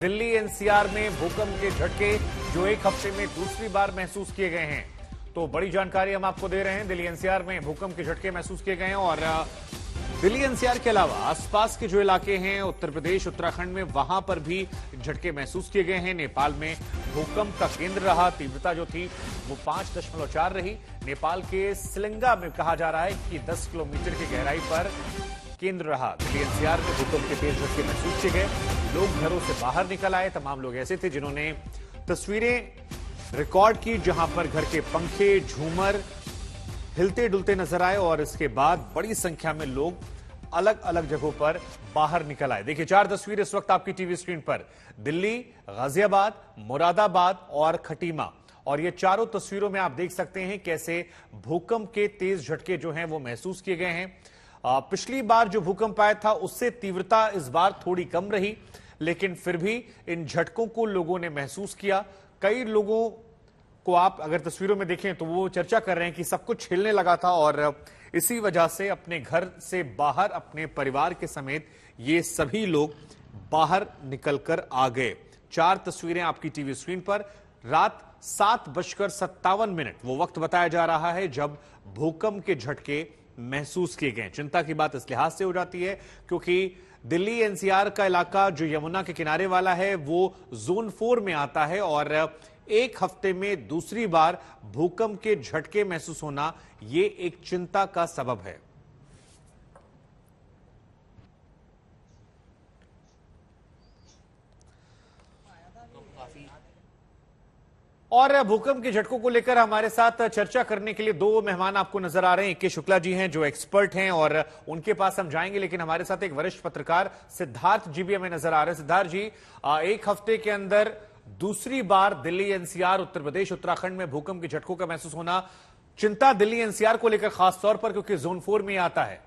Delhi NCR में भूकंप के झटके जो एक हफ्ते में दूसरी बार महसूस किए गए हैं। तो बड़ी जानकारी हम आपको दे रहे हैं। दिल्ली एनसीआर में भूकंप के झटके महसूस किए गए हैं और दिल्ली एनसीआर के अलावा आसपास के जो इलाके हैं उत्तर प्रदेश उत्तराखंड में वहां पर भी झटके महसूस किए गए हैं। नेपाल में भूकंप का केंद्र रहा, तीव्रता जो थी वो 5.4 रही। नेपाल के सिलंगा में कहा जा रहा है कि 10 किलोमीटर की गहराई पर केंद्र रहा। दिल्ली एनसीआर में भूकंप के तेज झटके महसूस किए गए। लोग घरों से बाहर निकल आए। तमाम लोग ऐसे थे जिन्होंने तस्वीरें रिकॉर्ड की जहां पर घर के पंखे झूमर हिलते डुलते नजर आए और इसके बाद बड़ी संख्या में लोग अलग अलग जगहों पर बाहर निकल आए। देखिए 4 तस्वीरें इस वक्त आपकी टीवी स्क्रीन पर। दिल्ली, गाजियाबाद, मुरादाबाद और खटीमा, और ये चारों तस्वीरों में आप देख सकते हैं कैसे भूकंप के तेज झटके जो हैं वो महसूस किए गए हैं। पिछली बार जो भूकंप आया था उससे तीव्रता इस बार थोड़ी कम रही, लेकिन फिर भी इन झटकों को लोगों ने महसूस किया। कई लोगों को आप अगर तस्वीरों में देखें तो वो चर्चा कर रहे हैं कि सब कुछ हिलने लगा था और इसी वजह से अपने घर से बाहर अपने परिवार के समेत ये सभी लोग बाहर निकलकर आ गए। 4 तस्वीरें आपकी टीवी स्क्रीन पर। रात 7:57 वो वक्त बताया जा रहा है जब भूकंप के झटके महसूस किए गए। चिंता की बात इस लिहाज से हो जाती है क्योंकि दिल्ली एनसीआर का इलाका जो यमुना के किनारे वाला है वो जोन 4 में आता है और एक हफ्ते में दूसरी बार भूकंप के झटके महसूस होना ये एक चिंता का सबब है। और भूकंप के झटकों को लेकर हमारे साथ चर्चा करने के लिए 2 मेहमान आपको नजर आ रहे हैं। के शुक्ला जी हैं जो एक्सपर्ट हैं और उनके पास हम जाएंगे, लेकिन हमारे साथ एक वरिष्ठ पत्रकार सिद्धार्थ जी भी हमें नजर आ रहे हैं। सिद्धार्थ जी, एक हफ्ते के अंदर दूसरी बार दिल्ली एनसीआर, उत्तर प्रदेश उत्तराखंड में भूकंप के झटकों का महसूस होना, चिंता दिल्ली एनसीआर को लेकर खास तौर पर क्योंकि जोन 4 में आता है।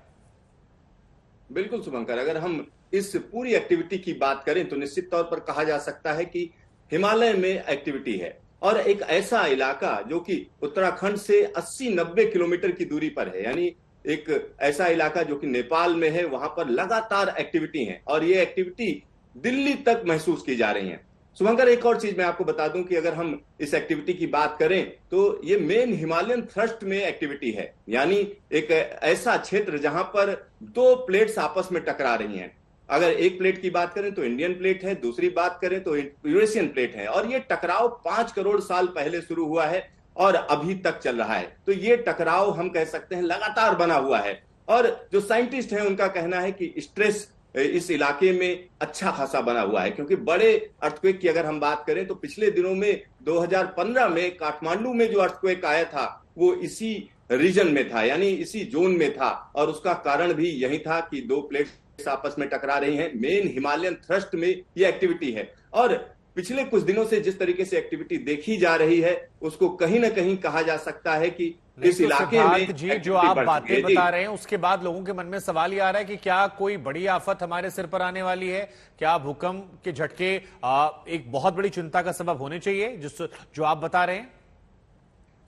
बिल्कुल शुभंकर, अगर हम इस पूरी एक्टिविटी की बात करें तो निश्चित तौर पर कहा जा सकता है कि हिमालय में एक्टिविटी है और एक ऐसा इलाका जो कि उत्तराखंड से 80-90 किलोमीटर की दूरी पर है, यानी एक ऐसा इलाका जो कि नेपाल में है, वहां पर लगातार एक्टिविटी है और ये एक्टिविटी दिल्ली तक महसूस की जा रही है। शुभंकर, एक और चीज मैं आपको बता दूं कि अगर हम इस एक्टिविटी की बात करें तो ये मेन हिमालयन थ्रस्ट में एक्टिविटी है, यानी एक ऐसा क्षेत्र जहां पर 2 प्लेट्स आपस में टकरा रही हैं। अगर एक प्लेट की बात करें तो इंडियन प्लेट है, दूसरी बात करें तो यूरेशियन प्लेट है और ये टकराव 5 करोड़ साल पहले शुरू हुआ है और अभी तक चल रहा है। तो ये टकराव हम कह सकते हैं लगातार बना हुआ है और जो साइंटिस्ट हैं उनका कहना है कि स्ट्रेस इस इलाके में अच्छा खासा बना हुआ है, क्योंकि बड़े अर्थक्वेक की अगर हम बात करें तो पिछले दिनों में 2015 में काठमांडू में जो अर्थक्वेक आया था वो इसी रीजन में था, यानी इसी जोन में था और उसका कारण भी यही था कि 2 प्लेट्स आपस में टकरा रही हैं। मेन हिमालयन थ्रस्ट में ये एक्टिविटी है और पिछले कुछ दिनों से जिस तरीके से एक्टिविटी देखी जा रही है उसको कहीं ना कहीं कहा जा सकता है कि इस इलाके में जी जो आप बातें बता रहे हैं उसके बाद लोगों के मन में सवाल ये आ रहा है कि क्या कोई बड़ी आफत हमारे सिर पर आने वाली है? क्या भूकंप के झटके एक बहुत बड़ी चिंता का सबब होने चाहिए जो आप बता रहे हैं?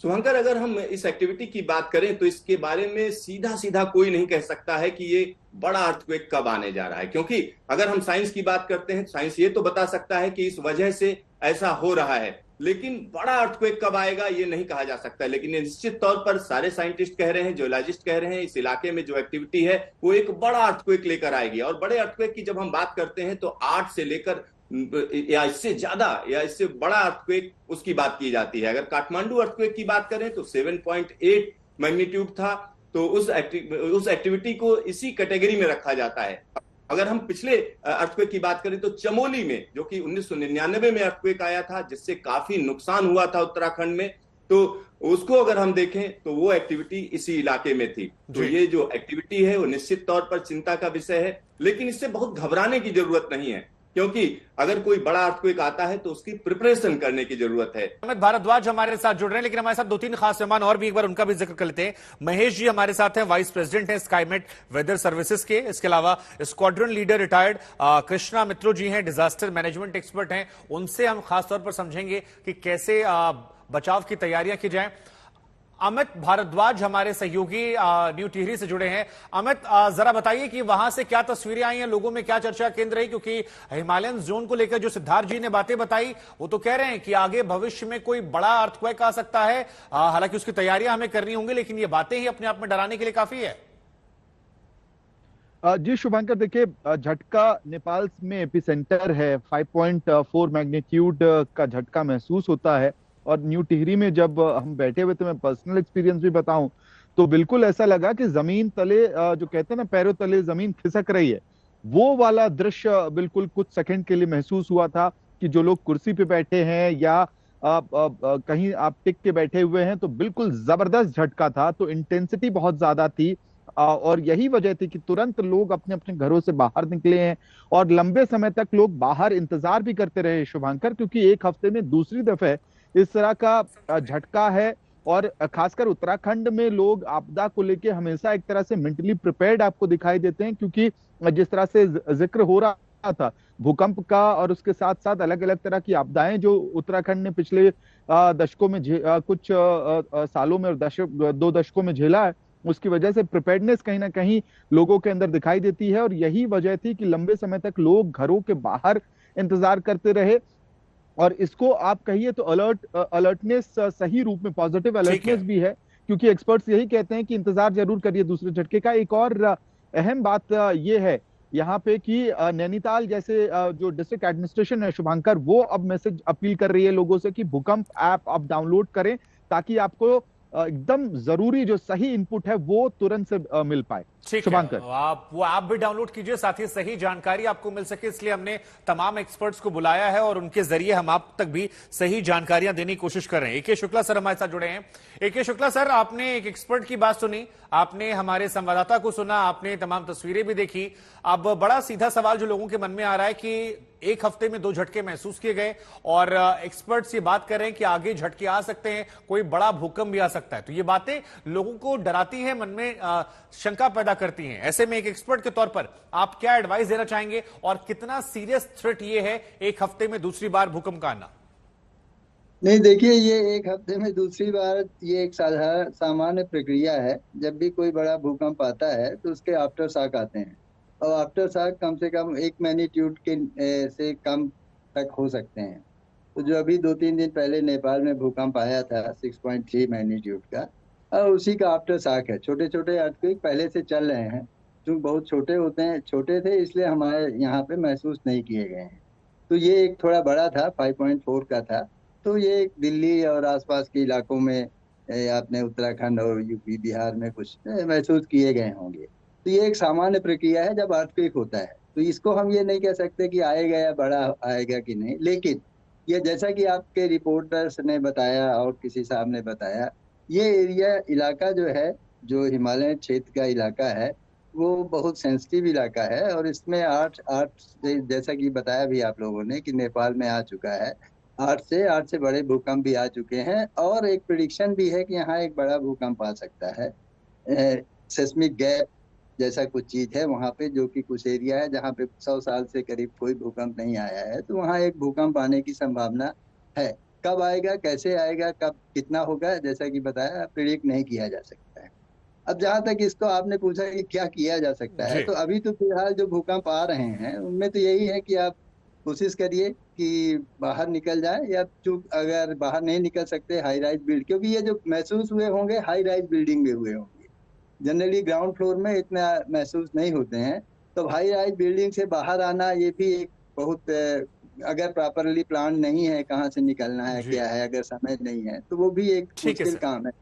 शुभंकर, अगर हम इस एक्टिविटी की बात करें तो इसके बारे में सीधा सीधा कोई नहीं कह सकता है कि ये बड़ा अर्थक्वेक कब आने जा रहा है, क्योंकि अगर हम साइंस की बात करते हैं साइंस ये तो बता सकता है कि इस वजह से ऐसा हो रहा है, लेकिन बड़ा अर्थक्वेक कब आएगा ये नहीं कहा जा सकता। लेकिन निश्चित तौर पर सारे साइंटिस्ट कह रहे हैं, जियोलॉजिस्ट कह रहे हैं, इस इलाके में जो एक्टिविटी है वो एक बड़ा अर्थक्वेक लेकर आएगी। और बड़े अर्थक्वेक की जब हम बात करते हैं तो 8 से लेकर या इससे ज्यादा या इससे बड़ा अर्थक्वेक उसकी बात की जाती है। अगर काठमांडू अर्थक्वेक की बात करें तो 7.8 मैग्नीट्यूड था, तो उस एक्टिविटी को इसी कैटेगरी में रखा जाता है। अगर हम पिछले अर्थक्वेक की बात करें तो चमोली में जो कि 1999 में अर्थक्वेक आया था जिससे काफी नुकसान हुआ था उत्तराखंड में, तो उसको अगर हम देखें तो वो एक्टिविटी इसी इलाके में थी। तो ये जो एक्टिविटी है वो निश्चित तौर पर चिंता का विषय है, लेकिन इससे बहुत घबराने की जरूरत नहीं है, क्योंकि अगर कोई बड़ा अर्थक्वेक आता है तो उसकी प्रिपरेशन करने की जरूरत है। अमित भारद्वाज हमारे साथ जुड़ रहे हैं, लेकिन हमारे साथ 2-3 खास मेहमान और भी एक बार उनका भी जिक्र कर लेते हैं। महेश जी हमारे साथ हैं, वाइस प्रेसिडेंट हैं स्काईमेट वेदर सर्विसेज के। इसके अलावा स्क्वाड्रन लीडर रिटायर्ड कृष्णा मित्रो जी हैं, डिजास्टर मैनेजमेंट एक्सपर्ट हैं। उनसे हम खासतौर पर समझेंगे कि कैसे बचाव की तैयारियां की जाए। अमित भारद्वाज हमारे सहयोगी न्यू टिहरी से जुड़े हैं। अमित, जरा बताइए कि वहां से क्या तस्वीरें आई हैं, लोगों में क्या चर्चा केंद्र है, क्योंकि हिमालयन जोन को लेकर जो सिद्धार्थ जी ने बातें बताई वो तो कह रहे हैं कि आगे भविष्य में कोई बड़ा अर्थक्वेक आ सकता है। हालांकि उसकी तैयारियां हमें करनी होंगी, लेकिन ये बातें ही अपने आप में डराने के लिए काफी है। जी शुभंकर, देखिए झटका नेपाल में एपिसेंटर है, 5.4 मैग्नीट्यूड का झटका महसूस होता है। और न्यू टिहरी में जब हम बैठे हुए थे, मैं पर्सनल एक्सपीरियंस भी बताऊं तो बिल्कुल ऐसा लगा कि जमीन तले जो कहते हैं ना, पैरों तले जमीन खिसक रही है, वो वाला दृश्य बिल्कुल कुछ सेकंड के लिए महसूस हुआ था। कि जो लोग कुर्सी पे बैठे हैं या कहीं आप टिक के बैठे हुए हैं, तो बिल्कुल जबरदस्त झटका था। तो इंटेंसिटी बहुत ज्यादा थी और यही वजह थी कि तुरंत लोग अपने अपने घरों से बाहर निकले हैं और लंबे समय तक लोग बाहर इंतजार भी करते रहे शुभांकर, क्योंकि एक हफ्ते में दूसरी दफे इस तरह का झटका है। और खासकर उत्तराखंड में लोग आपदा को लेके हमेशा एक तरह से मेंटली प्रिपेयर्ड आपको दिखाई देते हैं, क्योंकि जिस तरह से जिक्र हो रहा था भूकंप का और उसके साथ साथ अलग अलग तरह की आपदाएं जो उत्तराखंड ने पिछले दशकों में कुछ सालों में और 2 दशकों में झेला है, उसकी वजह से प्रिपेयर्डनेस कहीं ना कहीं लोगों के अंदर दिखाई देती है। और यही वजह थी कि लंबे समय तक लोग घरों के बाहर इंतजार करते रहे। और इसको आप कहिए तो अलर्टनेस सही रूप में पॉजिटिव अलर्टनेस भी है, क्योंकि एक्सपर्ट्स यही कहते हैं कि इंतजार जरूर करिए दूसरे झटके का। एक और अहम बात ये है यहाँ पे कि नैनीताल जैसे जो डिस्ट्रिक्ट एडमिनिस्ट्रेशन है शुभांकर, वो अब मैसेज अपील कर रही है लोगों से कि भूकंप ऐप आप डाउनलोड करें, ताकि आपको एकदम जरूरी जो सही इनपुट है वो तुरंत से मिल पाए। शुभांकर, आप वो ऐप भी डाउनलोड कीजिए, साथ ही सही जानकारी आपको मिल सके, इसलिए हमने तमाम एक्सपर्ट्स को बुलाया है और उनके जरिए हम आप तक भी सही जानकारियां देने की कोशिश कर रहे हैं। एके शुक्ला सर हमारे साथ जुड़े हैं। एके शुक्ला सर, आपने एक एक्सपर्ट की बात सुनी, आपने हमारे संवाददाता को सुना, आपने तमाम तस्वीरें भी देखी। अब बड़ा सीधा सवाल जो लोगों के मन में आ रहा है कि एक हफ्ते में 2 झटके महसूस किए गए और एक्सपर्ट्स ये बात कर रहे हैं कि आगे झटके आ सकते हैं, कोई बड़ा भूकंप भी आ सकता है। तो ये बातें लोगों को डराती हैं, मन में शंका पैदा करती हैं। ऐसे में एक एक्सपर्ट के तौर पर आप क्या एडवाइस देना चाहेंगे और कितना सीरियस थ्रेट ये है एक हफ्ते में दूसरी बार भूकंप का आना? नहीं, देखिए, ये एक हफ्ते में दूसरी बार ये एक सामान्य प्रक्रिया है। जब भी कोई बड़ा भूकंप आता है तो उसके आफ्टर शॉक आते हैं, और आफ्टर शॉक कम से कम 1 मैग्नीट्यूड के से कम तक हो सकते हैं। तो जो अभी 2-3 दिन पहले नेपाल में भूकंप आया था 6.3 मैग्नीट्यूड का, और उसी का आफ्टर शॉक है। छोटे छोटे अर्थक्वेक पहले से चल रहे हैं, जो बहुत छोटे थे, इसलिए हमारे यहाँ पे महसूस नहीं किए गए हैं। तो ये एक थोड़ा बड़ा था, 5.4 का था। तो ये दिल्ली और आसपास के इलाकों में अपने उत्तराखंड और यूपी बिहार में कुछ महसूस किए गए होंगे। तो ये एक सामान्य प्रक्रिया है जब अर्थक्वेक होता है। तो इसको हम ये नहीं कह सकते कि आएगा या बड़ा आएगा कि नहीं, लेकिन ये जैसा कि आपके रिपोर्टर्स ने बताया और किसी साहब ने बताया, ये इलाका जो है, जो हिमालय क्षेत्र का इलाका है, वो बहुत सेंसिटिव इलाका है। और इसमें 8 जैसा कि बताया भी आप लोगों ने कि नेपाल में आ चुका है, 8 से बड़े भूकंप भी आ चुके हैं। और एक प्रिडिक्शन भी है कि यहाँ एक बड़ा भूकंप आ सकता है। सेस्मिक गैप जैसा कुछ चीज है वहाँ पे, जो कि कुछ एरिया है जहाँ पे 100 साल से करीब कोई भूकंप नहीं आया है। तो वहाँ एक भूकंप आने की संभावना है। कब आएगा, कैसे आएगा, कब कितना होगा, जैसा कि बताया, प्रिडिक्ट नहीं किया जा सकता है। अब जहाँ तक इसको आपने पूछा कि क्या किया जा सकता है, तो अभी तो फिलहाल जो भूकंप आ रहे हैं उनमें तो यही है कि आप कोशिश करिए कि बाहर निकल जाए, या अगर बाहर नहीं निकल सकते, हाई राइज बिल्ड, क्योंकि ये जो महसूस हुए होंगे हाई राइज बिल्डिंग में हुए होंगे। जनरली ग्राउंड फ्लोर में इतना महसूस नहीं होते हैं। तो हाई राइज बिल्डिंग से बाहर आना ये भी एक बहुत, अगर प्रॉपरली प्लान नहीं है कहाँ से निकलना है क्या है, अगर समय नहीं है, तो वो भी एक मुश्किल काम है।